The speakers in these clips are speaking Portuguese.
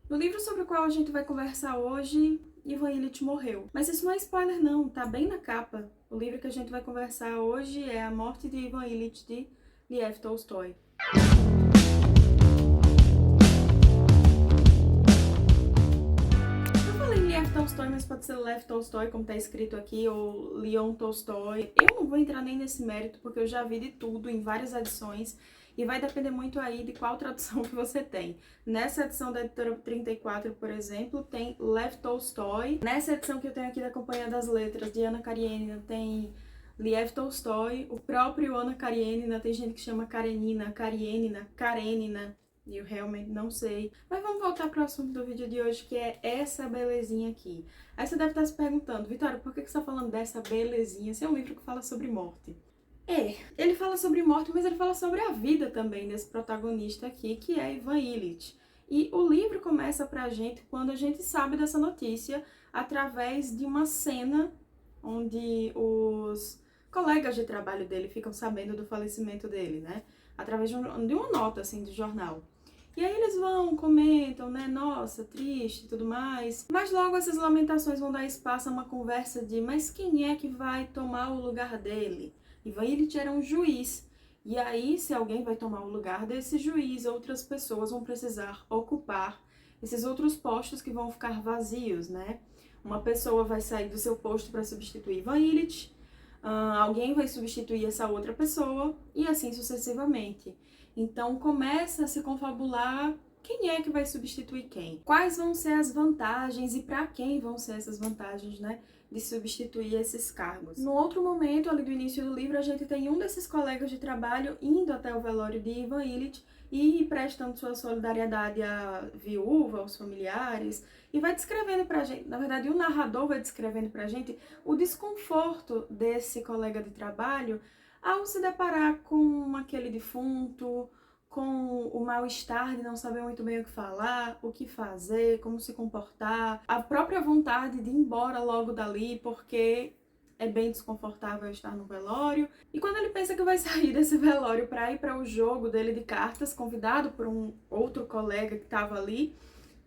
No livro sobre o qual a gente vai conversar hoje, Ivan Ilitch morreu. Mas isso não é spoiler não, tá bem na capa. O livro que a gente vai conversar hoje é A Morte de Ivan Ilitch, de Lev Tolstói. Eu falei Lev Tolstói, mas pode ser Lev Tolstói, como tá escrito aqui, ou Leon Tolstói. Eu não vou entrar nem nesse mérito, porque eu já vi de tudo em várias edições, e vai depender muito aí de qual tradução que você tem. Nessa edição da editora 34, por exemplo, tem Lev Tolstói. Nessa edição que eu tenho aqui da Companhia das Letras, de Anna Karenina, tem Lev Tolstói. O próprio Anna Karenina, tem gente que chama Karenina, Karenina, Karenina. Eu realmente não sei. Mas vamos voltar para o assunto do vídeo de hoje, que é essa belezinha aqui. Aí você deve estar se perguntando, Vitória, por que você está falando dessa belezinha? Esse é um livro que fala sobre morte. Ele fala sobre morte, mas ele fala sobre a vida também desse protagonista aqui, que é Ivan Ilitch. E o livro começa pra gente quando a gente sabe dessa notícia através de uma cena onde os colegas de trabalho dele ficam sabendo do falecimento dele, né? Através de uma nota, assim, de jornal. E aí eles vão, comentam, né? Nossa, triste e tudo mais. Mas logo essas lamentações vão dar espaço a uma conversa de mas quem é que vai tomar o lugar dele? Ivan Ilitch era um juiz. E aí, se alguém vai tomar o lugar desse juiz, outras pessoas vão precisar ocupar esses outros postos que vão ficar vazios, né? Uma pessoa vai sair do seu posto para substituir Ivan Ilitch, alguém vai substituir essa outra pessoa e assim sucessivamente. Então começa a se confabular quem é que vai substituir quem, quais vão ser as vantagens e para quem vão ser essas vantagens, né, de substituir esses cargos. No outro momento, ali do início do livro, a gente tem um desses colegas de trabalho indo até o velório de Ivan Ilitch e prestando sua solidariedade à viúva, aos familiares, e vai descrevendo pra gente, na verdade o narrador vai descrevendo pra gente o desconforto desse colega de trabalho ao se deparar com aquele defunto, com o mal-estar de não saber muito bem o que falar, o que fazer, como se comportar, a própria vontade de ir embora logo dali, porque é bem desconfortável estar no velório. E quando ele pensa que vai sair desse velório para ir para o jogo dele de cartas, convidado por um outro colega que estava ali,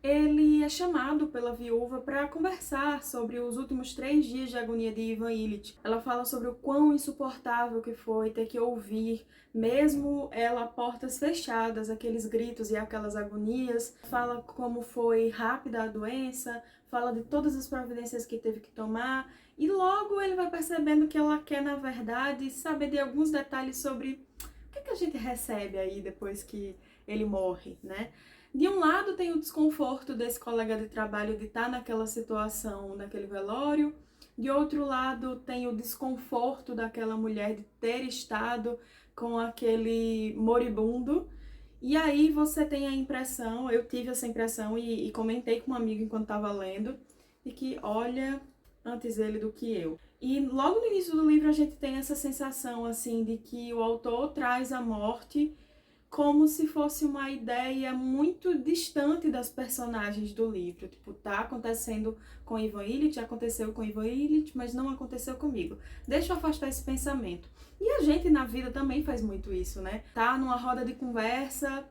ele é chamado pela viúva para conversar sobre os últimos 3 dias de agonia de Ivan Ilitch. Ela fala sobre o quão insuportável que foi ter que ouvir, mesmo ela a portas fechadas, aqueles gritos e aquelas agonias. Fala como foi rápida a doença, fala de todas as providências que teve que tomar. E logo ele vai percebendo que ela quer, na verdade, saber de alguns detalhes sobre o que a gente recebe aí depois que ele morre, né? De um lado tem o desconforto desse colega de trabalho de estar naquela situação, naquele velório. De outro lado tem o desconforto daquela mulher de ter estado com aquele moribundo. E aí você tem a impressão, eu tive essa impressão e comentei com um amigo enquanto estava lendo, de que olha, antes ele do que eu. E logo no início do livro a gente tem essa sensação assim de que o autor traz a morte como se fosse uma ideia muito distante das personagens do livro. Tipo, tá acontecendo com Ivan Ilitch, aconteceu com Ivan Ilitch, mas não aconteceu comigo. Deixa eu afastar esse pensamento. E a gente na vida também faz muito isso, né? Tá numa roda de conversa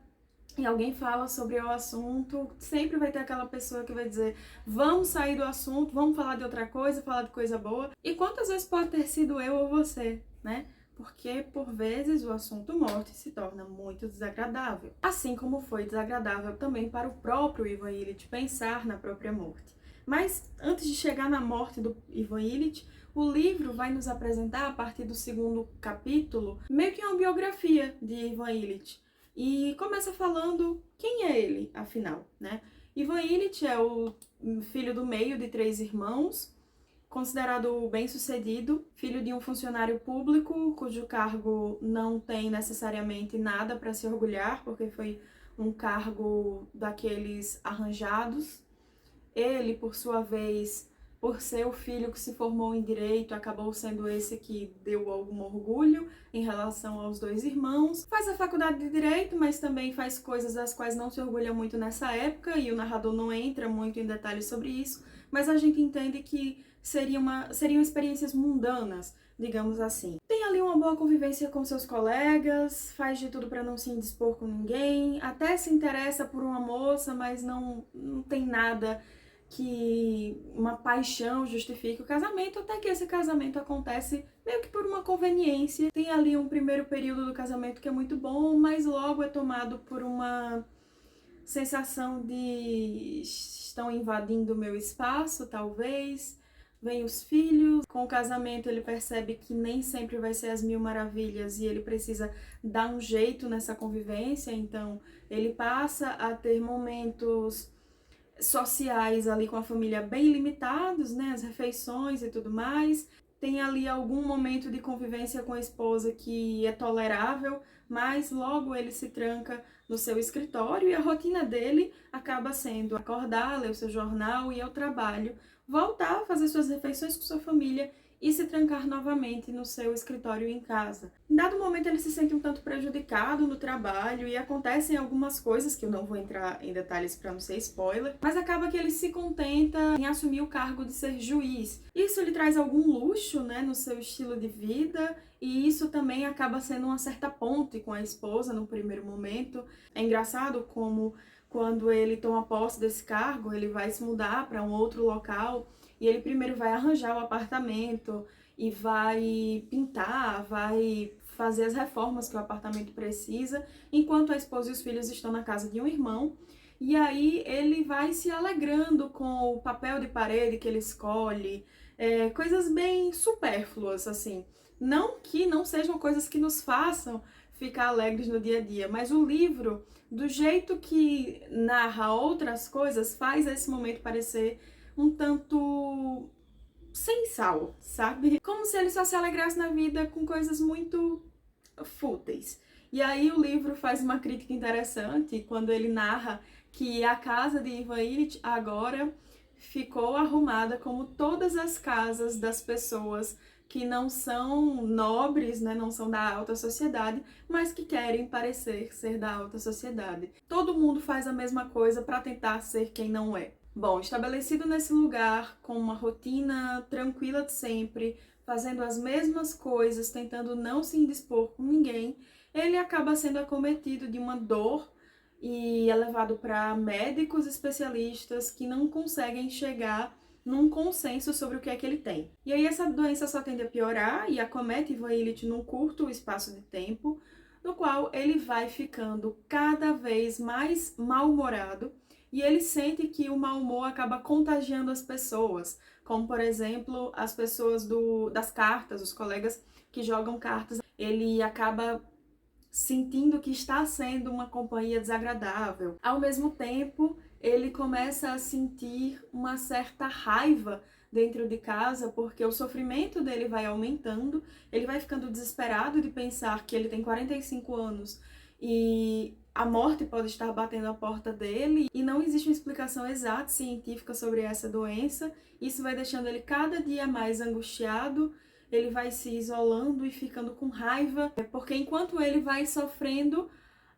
e alguém fala sobre o assunto, sempre vai ter aquela pessoa que vai dizer vamos sair do assunto, vamos falar de outra coisa, falar de coisa boa. E quantas vezes pode ter sido eu ou você, né? Porque, por vezes, o assunto morte se torna muito desagradável. Assim como foi desagradável também para o próprio Ivan Ilitch pensar na própria morte. Mas, antes de chegar na morte do Ivan Ilitch, o livro vai nos apresentar, a partir do segundo capítulo, meio que uma biografia de Ivan Ilitch. E começa falando quem é ele, afinal, né? Ivan Ilitch é o filho do meio de 3 irmãos, considerado bem-sucedido, filho de um funcionário público, cujo cargo não tem necessariamente nada para se orgulhar, porque foi um cargo daqueles arranjados. Ele, por sua vez, por ser o filho que se formou em direito, acabou sendo esse que deu algum orgulho em relação aos dois irmãos. Faz a faculdade de direito, mas também faz coisas das quais não se orgulha muito nessa época, e o narrador não entra muito em detalhes sobre isso, mas a gente entende que seriam experiências mundanas, digamos assim. Tem ali uma boa convivência com seus colegas, faz de tudo para não se indispor com ninguém, até se interessa por uma moça, mas não tem nada que uma paixão justifique o casamento, até que esse casamento acontece meio que por uma conveniência. Tem ali um primeiro período do casamento que é muito bom, mas logo é tomado por uma sensação de estão invadindo o meu espaço, talvez. Vem os filhos, com o casamento ele percebe que nem sempre vai ser as mil maravilhas e ele precisa dar um jeito nessa convivência, então ele passa a ter momentos sociais ali com a família bem limitados, né, as refeições e tudo mais. Tem ali algum momento de convivência com a esposa que é tolerável, mas logo ele se tranca no seu escritório e a rotina dele acaba sendo acordar, ler o seu jornal, ir ao trabalho, voltar a fazer suas refeições com sua família e se trancar novamente no seu escritório em casa. Em dado momento ele se sente um tanto prejudicado no trabalho e acontecem algumas coisas que eu não vou entrar em detalhes para não ser spoiler, mas acaba que ele se contenta em assumir o cargo de ser juiz. Isso lhe traz algum luxo, né, no seu estilo de vida, e isso também acaba sendo uma certa ponte com a esposa no primeiro momento. É engraçado como quando ele toma posse desse cargo, ele vai se mudar para um outro local e ele primeiro vai arranjar o apartamento e vai pintar, vai fazer as reformas que o apartamento precisa, enquanto a esposa e os filhos estão na casa de um irmão. E aí ele vai se alegrando com o papel de parede que ele escolhe, coisas bem supérfluas, assim. Não que não sejam coisas que nos façam ficar alegres no dia a dia, mas o livro, do jeito que narra outras coisas, faz esse momento parecer um tanto sem sal, sabe? Como se ele só se alegrasse na vida com coisas muito fúteis. E aí o livro faz uma crítica interessante quando ele narra que a casa de Ivan Illich agora ficou arrumada como todas as casas das pessoas que não são nobres, né, não são da alta sociedade, mas que querem parecer ser da alta sociedade. Todo mundo faz a mesma coisa para tentar ser quem não é. Bom, estabelecido nesse lugar, com uma rotina tranquila de sempre, fazendo as mesmas coisas, tentando não se indispor com ninguém, ele acaba sendo acometido de uma dor e é levado para médicos especialistas que não conseguem chegar num consenso sobre o que é que ele tem. E aí essa doença só tende a piorar e acomete Ivan Illich num curto espaço de tempo, no qual ele vai ficando cada vez mais mal-humorado e ele sente que o mau humor acaba contagiando as pessoas, como por exemplo as pessoas das cartas, os colegas que jogam cartas. Ele acaba sentindo que está sendo uma companhia desagradável. Ao mesmo tempo, ele começa a sentir uma certa raiva dentro de casa, porque o sofrimento dele vai aumentando, ele vai ficando desesperado de pensar que ele tem 45 anos e a morte pode estar batendo a porta dele e não existe uma explicação exata científica sobre essa doença. Isso vai deixando ele cada dia mais angustiado, ele vai se isolando e ficando com raiva, porque enquanto ele vai sofrendo,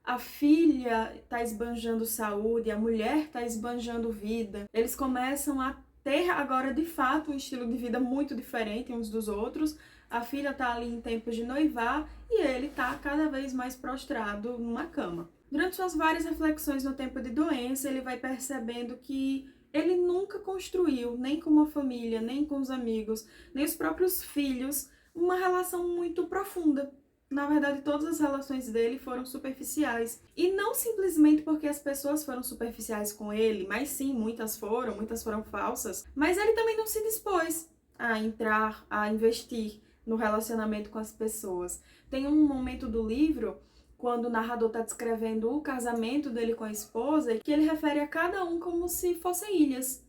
a filha está esbanjando saúde, a mulher está esbanjando vida. Eles começam a ter agora de fato um estilo de vida muito diferente uns dos outros. A filha está ali em tempos de noivar e ele está cada vez mais prostrado numa cama. Durante suas várias reflexões no tempo de doença, ele vai percebendo que ele nunca construiu, nem com uma família, nem com os amigos, nem os próprios filhos, uma relação muito profunda. Na verdade, todas as relações dele foram superficiais. E não simplesmente porque as pessoas foram superficiais com ele, mas sim, muitas foram falsas. Mas ele também não se dispôs a entrar, a investir no relacionamento com as pessoas. Tem um momento do livro, quando o narrador está descrevendo o casamento dele com a esposa, que ele refere a cada um como se fossem ilhas,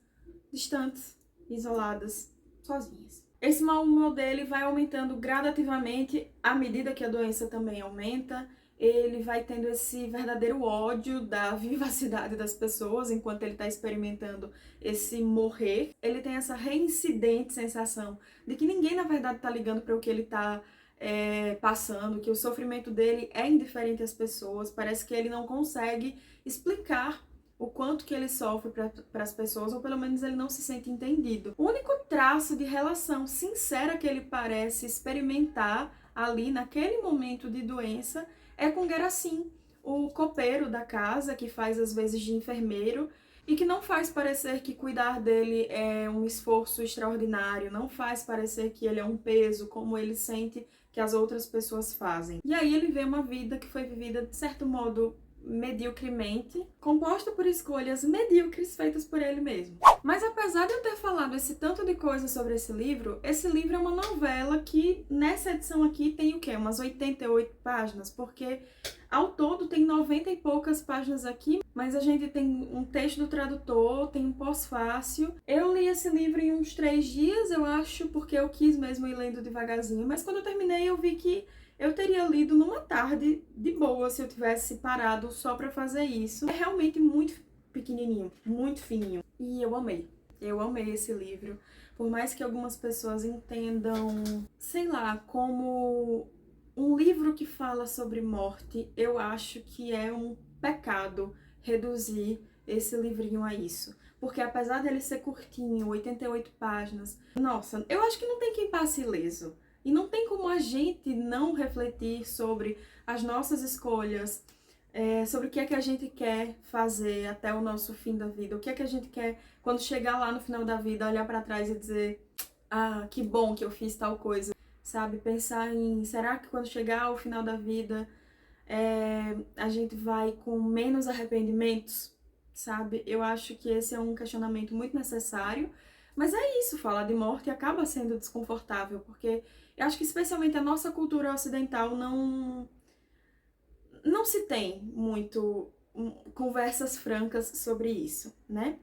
distantes, isoladas, sozinhas. Esse mau humor dele vai aumentando gradativamente à medida que a doença também aumenta. ele vai tendo esse verdadeiro ódio da vivacidade das pessoas enquanto ele está experimentando esse morrer. Ele tem essa reincidente sensação de que ninguém, na verdade, está ligando para o que ele está passando, que o sofrimento dele é indiferente às pessoas. Parece que ele não consegue explicar o quanto que ele sofre para as pessoas, ou pelo menos ele não se sente entendido. O único traço de relação sincera que ele parece experimentar ali naquele momento de doença é com Gerassim, o copeiro da casa, que faz às vezes de enfermeiro e que não faz parecer que cuidar dele é um esforço extraordinário, não faz parecer que ele é um peso, como ele sente que as outras pessoas fazem. E aí ele vê uma vida que foi vivida, de certo modo, mediocremente, composta por escolhas medíocres feitas por ele mesmo. Mas apesar de eu ter falado esse tanto de coisa sobre esse livro é uma novela que nessa edição aqui tem o quê? Umas 88 páginas, porque ao todo tem 90 e poucas páginas aqui, mas a gente tem um texto do tradutor, tem um pós-fácil. Eu li esse livro em uns 3 dias, eu acho, porque eu quis mesmo ir lendo devagarzinho, mas quando eu terminei eu vi que eu teria lido numa tarde de boa se eu tivesse parado só pra fazer isso. É realmente muito pequenininho, muito fininho. E eu amei. Eu amei esse livro. Por mais que algumas pessoas entendam, sei lá, como um livro que fala sobre morte, eu acho que é um pecado reduzir esse livrinho a isso. Porque apesar dele ser curtinho, 88 páginas, nossa, eu acho que não tem quem passe ileso. E não tem como a gente não refletir sobre as nossas escolhas, sobre o que é que a gente quer fazer até o nosso fim da vida, o que é que a gente quer quando chegar lá no final da vida, olhar para trás e dizer, ah, que bom que eu fiz tal coisa, sabe? Pensar em, será que quando chegar ao final da vida a gente vai com menos arrependimentos, sabe? Eu acho que esse é um questionamento muito necessário, mas é isso, falar de morte acaba sendo desconfortável, porque eu acho que especialmente a nossa cultura ocidental não se tem muito conversas francas sobre isso, né?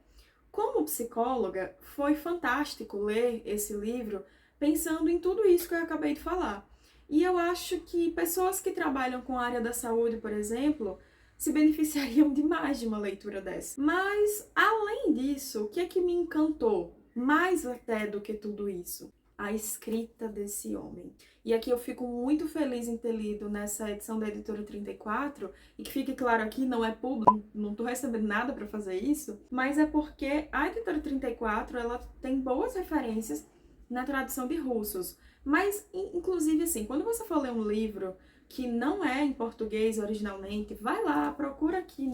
Como psicóloga, foi fantástico ler esse livro pensando em tudo isso que eu acabei de falar. E eu acho que pessoas que trabalham com a área da saúde, por exemplo, se beneficiariam demais de uma leitura dessa. Mas, além disso, o que é que me encantou? Mais até do que tudo isso, a escrita desse homem. E aqui eu fico muito feliz em ter lido nessa edição da Editora 34, e que fique claro aqui, não é público, não tô recebendo nada para fazer isso, mas é porque a Editora 34, ela tem boas referências na tradução de russos. Mas, inclusive, assim, quando você for ler um livro que não é em português originalmente, vai lá, procura aqui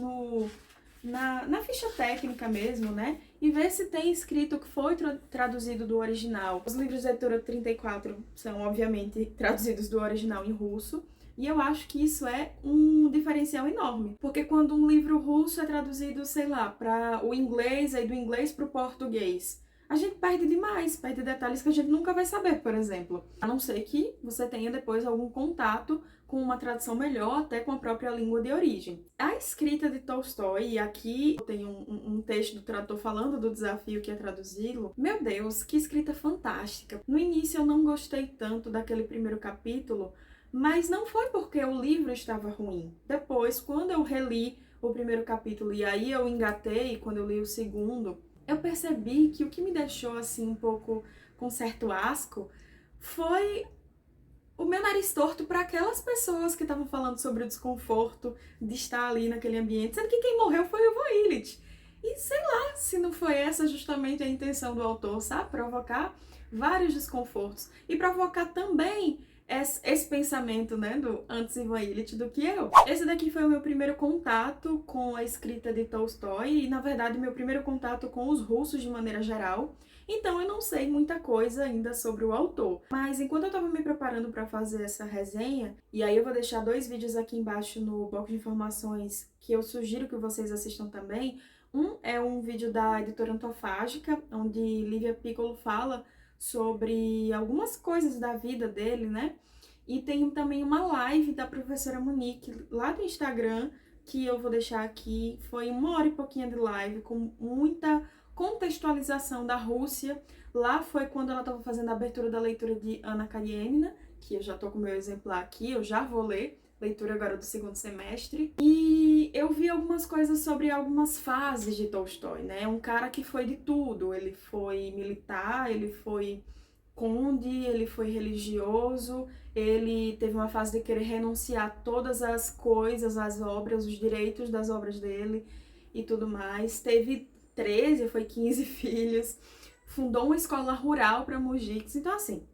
na ficha técnica mesmo, né? E ver se tem escrito que foi traduzido do original. Os livros da Editora 34 são, obviamente, traduzidos do original em russo. E eu acho que isso é um diferencial enorme. Porque quando um livro russo é traduzido, sei lá, para o inglês, aí do inglês para o português, a gente perde demais, perde detalhes que a gente nunca vai saber, por exemplo. A não ser que você tenha depois algum contato com uma tradução melhor, até com a própria língua de origem. A escrita de Tolstói, e aqui tem um texto do tradutor falando do desafio que é traduzi-lo. Meu Deus, que escrita fantástica! No início eu não gostei tanto daquele primeiro capítulo, mas não foi porque o livro estava ruim. Depois, quando eu reli o primeiro capítulo e aí eu engatei, quando eu li o segundo, eu percebi que o que me deixou assim um pouco com certo asco foi o meu nariz torto para aquelas pessoas que estavam falando sobre o desconforto de estar ali naquele ambiente, sendo que quem morreu foi o Ivo Ilitch. E sei lá se não foi essa justamente a intenção do autor, sabe? Provocar vários desconfortos e provocar também esse pensamento, né, do antes Ivan Ilitch do que eu. Esse daqui foi o meu primeiro contato com a escrita de Tolstói e, na verdade, meu primeiro contato com os russos de maneira geral. Então eu não sei muita coisa ainda sobre o autor. Mas enquanto eu estava me preparando para fazer essa resenha, e aí eu vou deixar 2 vídeos aqui embaixo no box de informações que eu sugiro que vocês assistam também. Um é um vídeo da editora Antofágica, onde Lívia Piccolo fala sobre algumas coisas da vida dele, né? E tem também uma live da professora Monique lá do Instagram, que eu vou deixar aqui. Foi 1 hora e pouquinho de live, com muita contextualização da Rússia. Lá foi quando ela estava fazendo a abertura da leitura de Anna Karenina, que eu já tô com o meu exemplar aqui, eu já vou ler leitura agora do segundo semestre. E eu vi algumas coisas sobre algumas fases de Tolstói, né? É um cara que foi de tudo. Ele foi militar, ele foi conde, ele foi religioso, ele teve uma fase de querer renunciar a todas as coisas, as obras, os direitos das obras dele e tudo mais. Teve 13, foi 15 filhos, fundou uma escola rural para mujiques. Então, assim,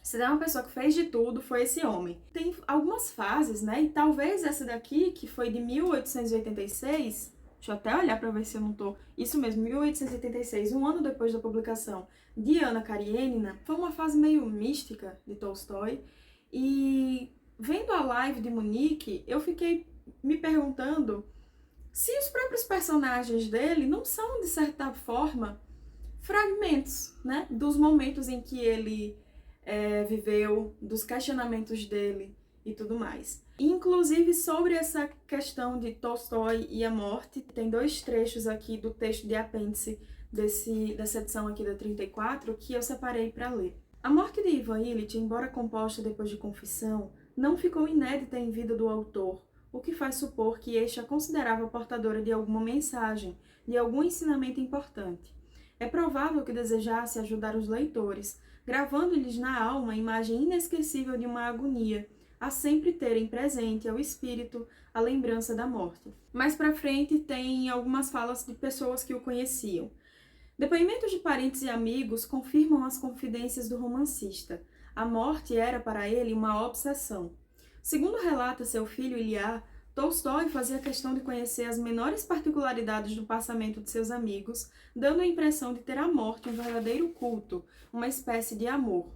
se der uma pessoa que fez de tudo, foi esse homem. Tem algumas fases, né? E talvez essa daqui, que foi de 1886, deixa eu até olhar para ver se eu não tô... Isso mesmo, 1886, um ano depois da publicação de Ana Karenina, foi uma fase meio mística de Tolstói. E vendo a live de Munique, eu fiquei me perguntando se os próprios personagens dele não são, de certa forma, fragmentos, né? Dos momentos em que ele viveu, dos questionamentos dele e tudo mais. Inclusive, sobre essa questão de Tolstói e a morte, tem 2 trechos aqui do texto de apêndice dessa edição aqui da 34 que eu separei para ler. A morte de Ivan Illich, embora composta depois de confissão, não ficou inédita em vida do autor, o que faz supor que este a considerava portadora de alguma mensagem, de algum ensinamento importante. É provável que desejasse ajudar os leitores, gravando-lhes na alma a imagem inesquecível de uma agonia, a sempre terem presente ao espírito a lembrança da morte. Mais pra frente tem algumas falas de pessoas que o conheciam. Depoimentos de parentes e amigos confirmam as confidências do romancista. A morte era para ele uma obsessão. Segundo relata seu filho Ilya, Tolstói fazia questão de conhecer as menores particularidades do passamento de seus amigos, dando a impressão de ter a morte um verdadeiro culto, uma espécie de amor.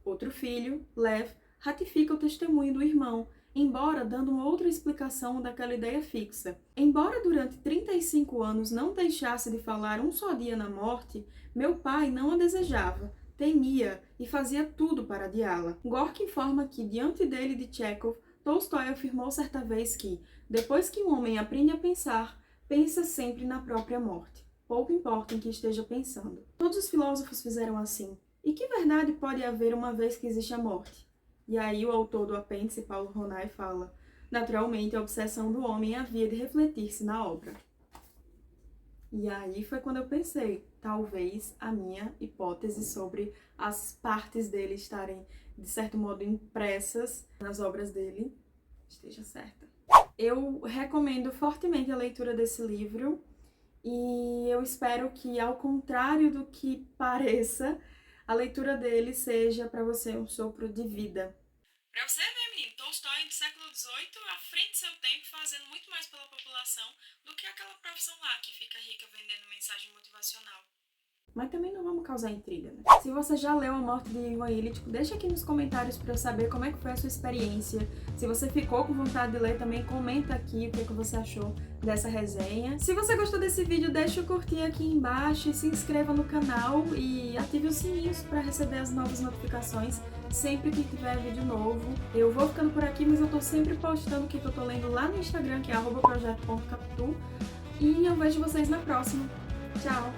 Outro filho, Lev, ratifica o testemunho do irmão, embora dando uma outra explicação daquela ideia fixa. Embora durante 35 anos não deixasse de falar um só dia na morte, meu pai não a desejava, temia e fazia tudo para adiá-la. Gorky informa que, diante dele de Chekhov, Tolstói afirmou certa vez que, depois que um homem aprende a pensar, pensa sempre na própria morte. Pouco importa em que esteja pensando. Todos os filósofos fizeram assim. E que verdade pode haver uma vez que existe a morte? E aí o autor do apêndice, Paulo Ronay, fala: naturalmente a obsessão do homem havia de refletir-se na obra. E aí foi quando eu pensei, talvez a minha hipótese sobre as partes dele estarem, de certo modo, impressas nas obras dele esteja certa. Eu recomendo fortemente a leitura desse livro e eu espero que, ao contrário do que pareça, a leitura dele seja para você um sopro de vida. Pra você ver, menino, Tolstói do século XVIII, à frente do seu tempo, fazendo muito mais pela população do que aquela profissão lá que fica rica vendendo mensagem motivacional. Mas também não vamos causar intriga, né? Se você já leu A Morte de Ivan Illich, deixa aqui nos comentários para eu saber como é que foi a sua experiência. Se você ficou com vontade de ler também, comenta aqui o que você achou dessa resenha. Se você gostou desse vídeo, deixa o curtir aqui embaixo e se inscreva no canal e ative os sininhos para receber as novas notificações sempre que tiver vídeo novo. Eu vou ficando por aqui, mas eu tô sempre postando o que eu tô lendo lá no Instagram, que é @projeto.capitu. E eu vejo vocês na próxima. Tchau!